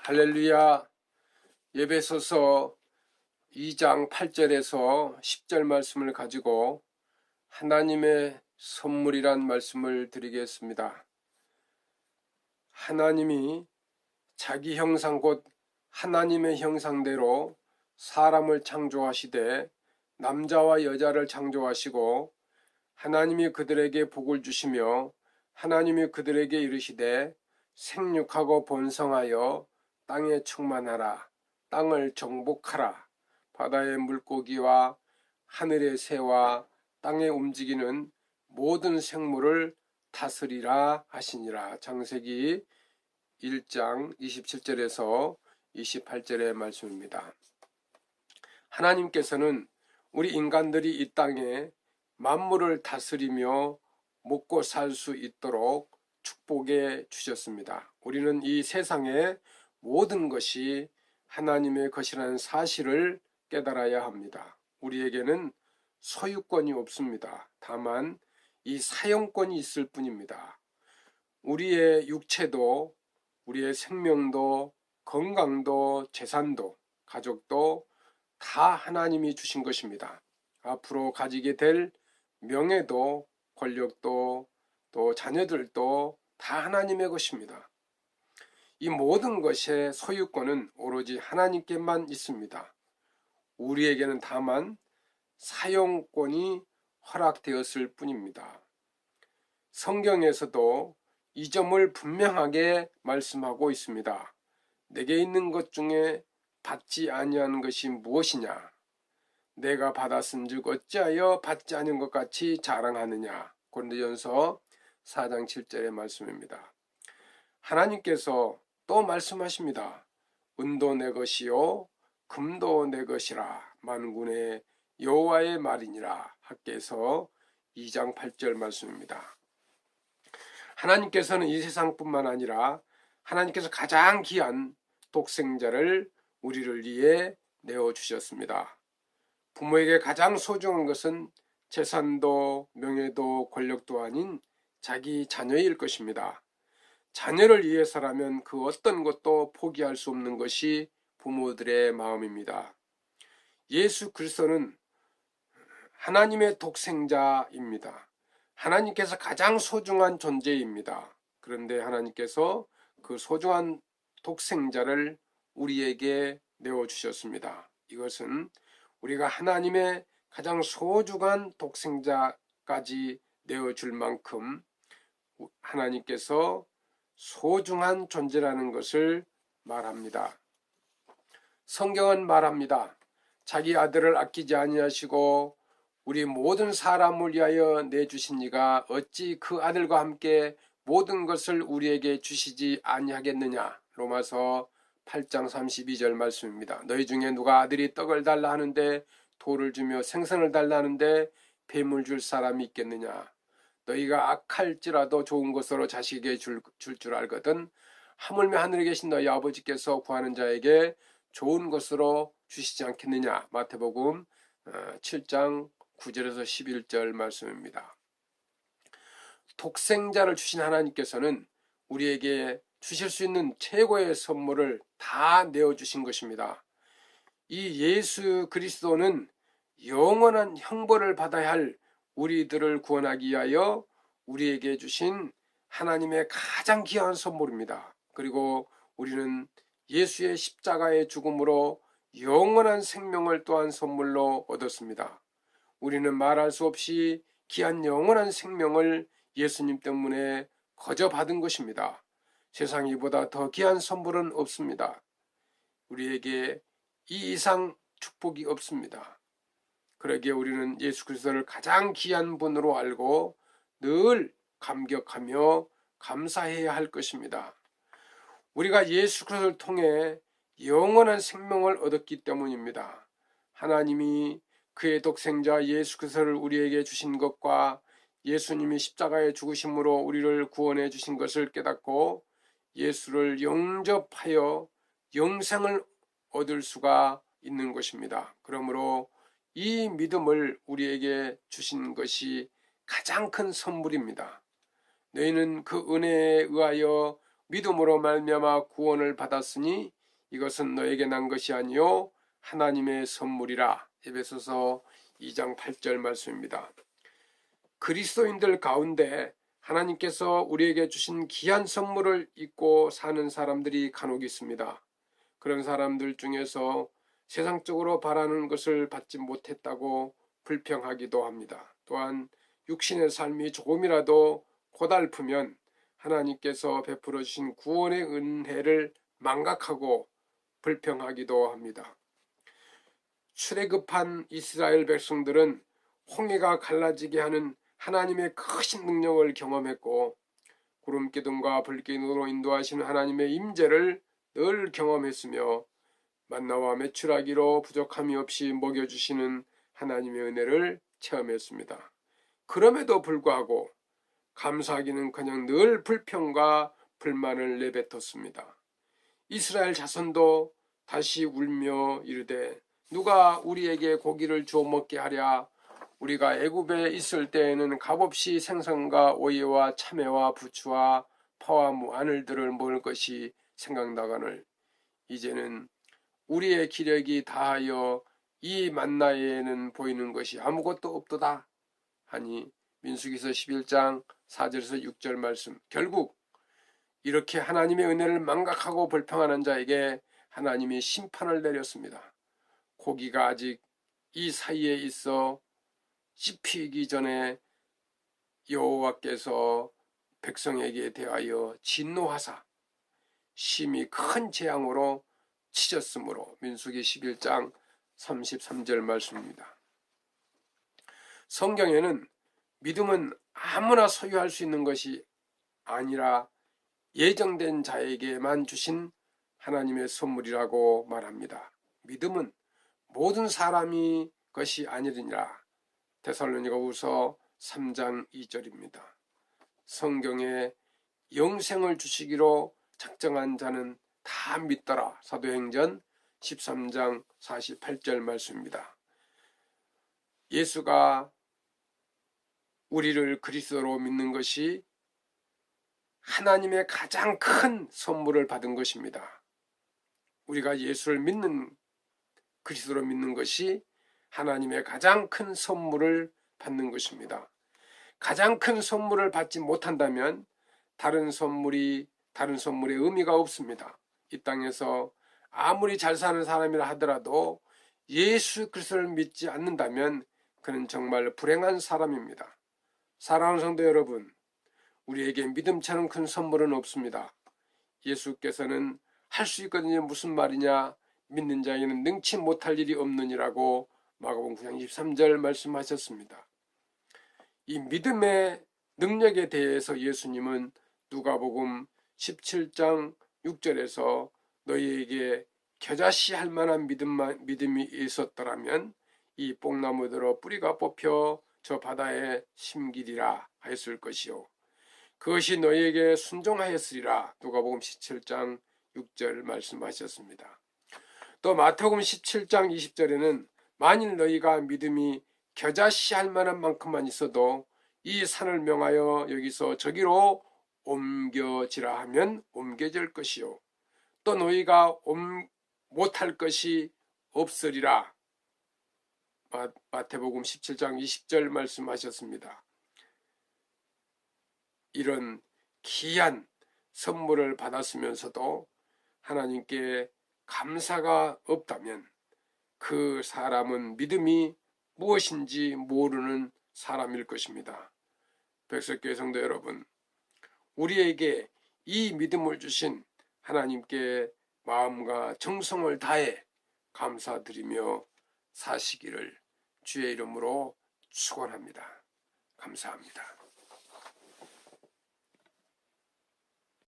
할렐루야. 예배소서 2장 8절에서 10절 말씀을 가지고 하나님의 선물이란 말씀을 드리겠습니다. 하나님이 자기 형상 곧 하나님의 형상대로 사람을 창조하시되 남자와 여자를 창조하시고 하나님이 그들에게 복을 주시며 하나님이 그들에게 이르시되 생육하고 번성하여 땅에 충만하라. 땅을 정복하라. 바다의 물고기와 하늘의 새와 땅에 움직이는 모든 생물을 다스리라 하시니라. 창세기 1장 27절에서 28절의 말씀입니다. 하나님께서는 우리 인간들이 이 땅에 만물을 다스리며 먹고 살 수 있도록 축복해 주셨습니다. 우리는 이 세상의 모든 것이 하나님의 것이라는 사실을 깨달아야 합니다. 우리에게는 소유권이 없습니다. 다만 이 사용권이 있을 뿐입니다. 우리의 육체도, 우리의 생명도, 건강도, 재산도, 가족도 다 하나님이 주신 것입니다. 앞으로 가지게 될 명예도, 권력도, 또 자녀들도 다 하나님의 것입니다. 이 모든 것의 소유권은 오로지 하나님께만 있습니다. 우리에게는 다만 사용권이 허락되었을 뿐입니다. 성경에서도 이 점을 분명하게 말씀하고 있습니다. 내게 있는 것 중에 받지 아니하는 것이 무엇이냐? 내가 받았은즉 어찌하여 받지 않은 것 같이 자랑하느냐? 고린도전서 4장 7절의 말씀입니다. 하나님께서 또 말씀하십니다. 은도 내 것이요 금도 내 것이라 만군의 여호와의 말이니라. 학개서 2장 8절 말씀입니다. 하나님께서는 이 세상뿐만 아니라 하나님께서 가장 귀한 독생자를 우리를 위해 내어주셨습니다. 부모에게 가장 소중한 것은 재산도 명예도 권력도 아닌 자기 자녀일 것입니다. 자녀를 위해서라면 그 어떤 것도 포기할 수 없는 것이 부모들의 마음입니다. 예수 그리스도는 하나님의 독생자입니다. 하나님께서 가장 소중한 존재입니다. 그런데 하나님께서 그 소중한 독생자를 우리에게 내어주셨습니다. 이것은 우리가 하나님의 가장 소중한 독생자까지 내어줄 만큼 하나님께서 소중한 존재라는 것을 말합니다. 성경은 말합니다. 자기 아들을 아끼지 아니하시고 우리 모든 사람을 위하여 내주신 이가 어찌 그 아들과 함께 모든 것을 우리에게 주시지 아니하겠느냐. 로마서 8장 32절 말씀입니다. 너희 중에 누가 아들이 떡을 달라 하는데 돌을 주며 생선을 달라 하는데 뱀을 줄 사람이 있겠느냐. 너희가 악할지라도 좋은 것으로 자식에게 줄 알거든 하물며 하늘에 계신 너희 아버지께서 구하는 자에게 좋은 것으로 주시지 않겠느냐. 마태복음 7장 9절에서 11절 말씀입니다. 독생자를 주신 하나님께서는 우리에게 주실 수 있는 최고의 선물을 다 내어주신 것입니다. 이 예수 그리스도는 영원한 형벌을 받아야 할 우리들을 구원하기 위하여 우리에게 주신 하나님의 가장 귀한 선물입니다. 그리고 우리는 예수의 십자가의 죽음으로 영원한 생명을 또한 선물로 얻었습니다. 우리는 말할 수 없이 귀한 영원한 생명을 예수님 때문에 거저 받은 것입니다. 세상 이보다 더 귀한 선물은 없습니다. 우리에게 이 이상 축복이 없습니다. 그러기에 우리는 예수 그리스도를 가장 귀한 분으로 알고 늘 감격하며 감사해야 할 것입니다. 우리가 예수 그리스도를 통해 영원한 생명을 얻었기 때문입니다. 하나님이 그의 독생자 예수 그리스도를 우리에게 주신 것과 예수님이 십자가에 죽으심으로 우리를 구원해 주신 것을 깨닫고 예수를 영접하여 영생을 얻을 수가 있는 것입니다. 그러므로 이 믿음을 우리에게 주신 것이 가장 큰 선물입니다. 너희는 그 은혜에 의하여 믿음으로 말미암아 구원을 받았으니 이것은 너에게 난 것이 아니요 하나님의 선물이라. 에베소서 2장 8절 말씀입니다. 그리스도인들 가운데 하나님께서 우리에게 주신 귀한 선물을 잊고 사는 사람들이 간혹 있습니다. 그런 사람들 중에서 세상적으로 바라는 것을 받지 못했다고 불평하기도 합니다. 또한 육신의 삶이 조금이라도 고달프면 하나님께서 베풀어 주신 구원의 은혜를 망각하고 불평하기도 합니다. 출애굽한 이스라엘 백성들은 홍해가 갈라지게 하는 하나님의 크신 능력을 경험했고 구름기둥과 불기둥으로 인도하시는 하나님의 임재를 늘 경험했으며 만나와 메추라기로 부족함이 없이 먹여주시는 하나님의 은혜를 체험했습니다. 그럼에도 불구하고 감사하기는커녕 늘 불평과 불만을 내뱉었습니다. 이스라엘 자손도 다시 울며 이르되 누가 우리에게 고기를 주어 먹게 하랴. 우리가 애굽에 있을 때에는 값없이 생선과 오이와 참외와 부추와 파와 무하늘들을 먹을 것이 생각나거늘 이제는 우리의 기력이 다하여 이 만나에는 보이는 것이 아무것도 없도다 하니 민수기서 11장 4절에서 6절 말씀. 결국 이렇게 하나님의 은혜를 망각하고 불평하는 자에게 하나님이 심판을 내렸습니다. 고기가 아직 이 사이에 있어 씹히기 전에 여호와께서 백성에게 대하여 진노하사 심히 큰 재앙으로 치셨으므로 민수기 11장 33절 말씀입니다. 성경에는 믿음은 아무나 소유할 수 있는 것이 아니라 예정된 자에게만 주신 하나님의 선물이라고 말합니다. 믿음은 모든 사람이 것이 아니니라. 데살로니가후서 3장 2절입니다. 성경에 영생을 주시기로 작정한 자는 다 믿더라. 사도행전 13장 48절 말씀입니다. 예수가 우리를 그리스도로 믿는 것이 하나님의 가장 큰 선물을 받은 것입니다. 우리가 예수를 믿는 그리스도로 믿는 것이 하나님의 가장 큰 선물을 받는 것입니다. 가장 큰 선물을 받지 못한다면 다른 선물의 의미가 없습니다. 이 땅에서 아무리 잘 사는 사람이라 하더라도 예수 그리스도를 믿지 않는다면 그는 정말 불행한 사람입니다. 사랑하는 성도 여러분, 우리에게 믿음처럼 큰 선물은 없습니다. 예수께서는 할 수 있거든요. 무슨 말이냐? 믿는 자에게는 능치 못할 일이 없느니라고 마가복음 9장 23절 말씀하셨습니다. 이 믿음의 능력에 대해서 예수님은 누가복음 17장 6절에서 너희에게 겨자씨 할 만한 믿음이 있었더라면 이 뽕나무들어 뿌리가 뽑혀 저 바다에 심기리라 하였을 것이요 그것이 너희에게 순종하였으리라. 누가복음 17장 6절 말씀하셨습니다. 또 마태복음 17장 20절에는 만일 너희가 믿음이 겨자씨 할 만한 만큼만 있어도 이 산을 명하여 여기서 저기로 옮겨지라 하면 옮겨질 것이요 또 너희가 못할 것이 없으리라. 마태복음 17장 20절 말씀하셨습니다. 이런 귀한 선물을 받았으면서도 하나님께 감사가 없다면 그 사람은 믿음이 무엇인지 모르는 사람일 것입니다. 백석교회 성도 여러분, 우리에게 이 믿음을 주신 하나님께 마음과 정성을 다해 감사드리며 사시기를 주의 이름으로 축원합니다. 감사합니다.